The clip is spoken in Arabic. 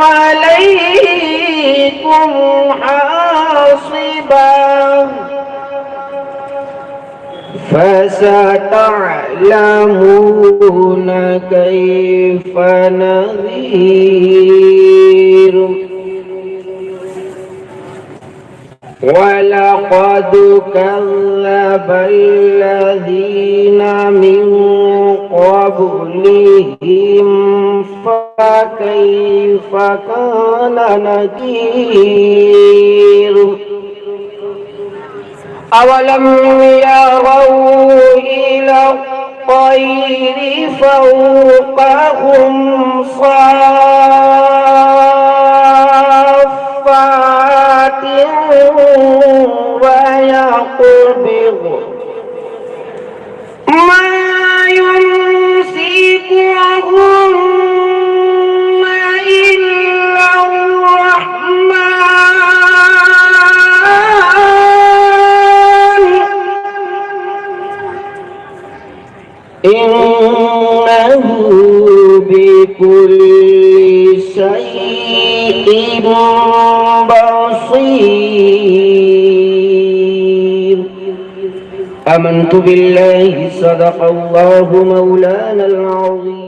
عليكم حاصبا فستعلمون كيف نذير ولقد كذب الذين من قبلهم فكيف كان نذير أولم يروا إلى الطير فوقهم صافات ويقبض ما يمسكهن إلا الرحمن إنه بكل شيء بصير. آمنت بالله صدق الله مولانا العظيم.